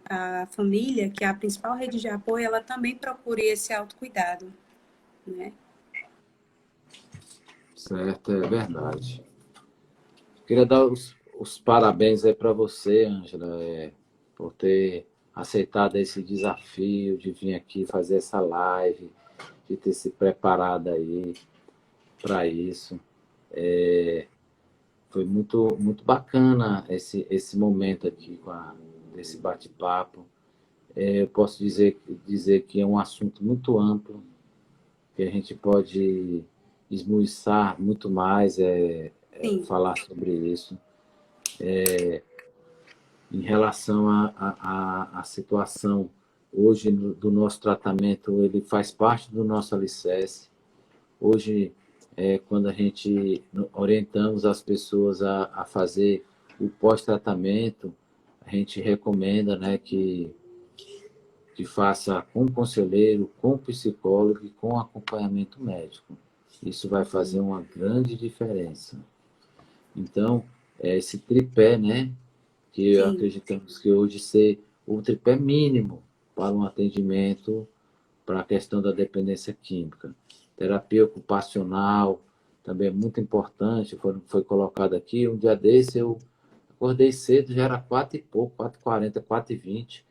a família, que é a principal rede de apoio, ela também procure esse autocuidado, né? Certo, é verdade. Queria dar os parabéns aí para você, Ângela, por ter aceitado esse desafio de vir aqui fazer essa live, de ter se preparado aí para isso. Foi muito, muito bacana esse momento aqui desse bate-papo. Eu posso dizer que é um assunto muito amplo, que a gente pode esmiuçar muito mais, Sim, falar sobre isso. Em relação à situação hoje do nosso tratamento, ele faz parte do nosso alicerce. Hoje, quando a gente orientamos as pessoas a fazer o pós-tratamento, a gente recomenda, né, que faça com conselheiro, com psicólogo e com acompanhamento médico. Isso vai fazer uma grande diferença. Então, esse tripé, né, que sim, acreditamos que hoje ser o tripé mínimo para um atendimento para a questão da dependência química. Terapia ocupacional também é muito importante, foi colocado aqui. Um dia desse eu acordei cedo, já era 4 e pouco, 4h40, 4h20.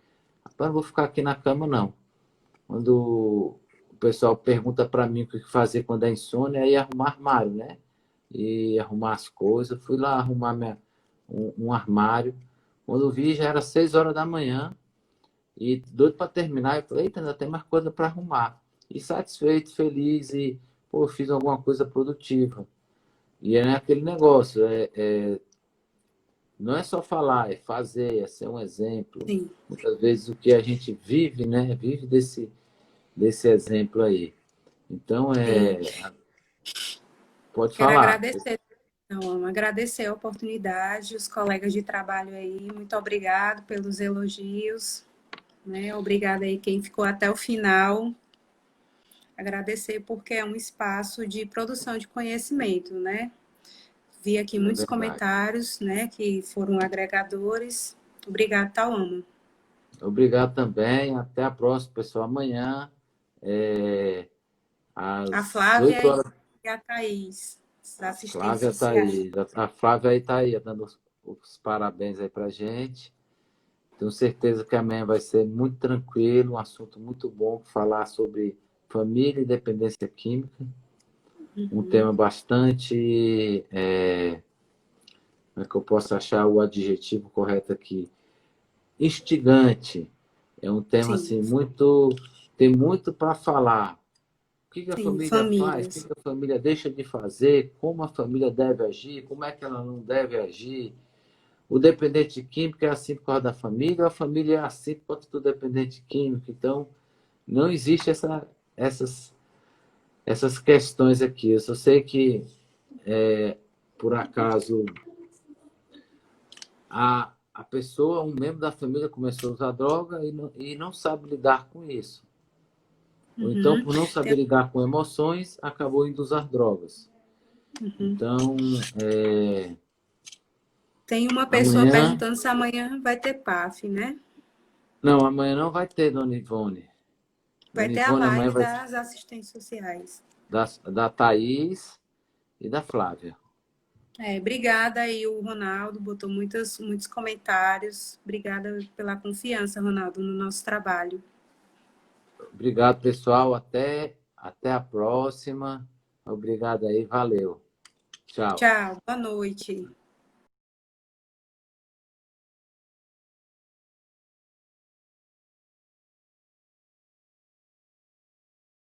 Rapaz, não vou ficar aqui na cama, não. Quando o pessoal pergunta para mim o que fazer quando é insônia, aí arrumar armário, né? E arrumar as coisas. Fui lá arrumar um armário. Quando eu vi, já era 6 horas da manhã. E doido para terminar, eu falei, eita, ainda tem mais coisa para arrumar. E satisfeito, feliz, e pô, fiz alguma coisa produtiva. E é aquele negócio, não é só falar, é fazer, é ser um exemplo. sim. Muitas vezes o que a gente vive, né? Vive desse exemplo aí. Então, Sim. pode Quero falar. agradecer, não, agradecer a oportunidade, os colegas de trabalho aí, muito obrigado pelos elogios, né? Obrigada aí quem ficou até o final. Agradecer porque é um espaço de produção de conhecimento, né? Vi aqui É muitos verdade. comentários, né, que foram agregadores. Obrigada, Tauama. Obrigado também. Até a próxima, pessoal. Amanhã, A às Flávia 8 horas. e a Thaís, da assistência Flávia está social. aí. A Flávia aí está aí, dando os parabéns aí para gente. Tenho certeza que amanhã vai ser muito tranquilo, um assunto muito bom, falar sobre família e dependência química. Um tema bastante. Como é que eu posso achar o adjetivo correto aqui? Instigante. É um tema Sim, assim muito. Tem muito para falar. O que a sim, família faz? O famílias. que a família deixa de fazer? Como a família deve agir? Como é que ela não deve agir? O dependente químico é assim por causa da família, ou a família é assim por causa do dependente químico. Então, não existe essas questões aqui. Eu só sei que, por acaso, a pessoa, um membro da família começou a usar droga e não sabe lidar com isso. Ou então, Uhum. por não saber lidar com emoções, acabou indo usar drogas. Então, Tem uma pessoa amanhã... perguntando se amanhã vai ter PAF, né? Não, amanhã não vai ter, Dona Ivone. Vai Dona ter a Ivone amanhã live vai das assistentes sociais. da Thaís e da Flávia. Obrigada aí, o Ronaldo botou muitos comentários. Obrigada pela confiança, Ronaldo, no nosso trabalho. Obrigado, pessoal. Até a próxima. Obrigado aí. Valeu. Tchau. Tchau, boa noite.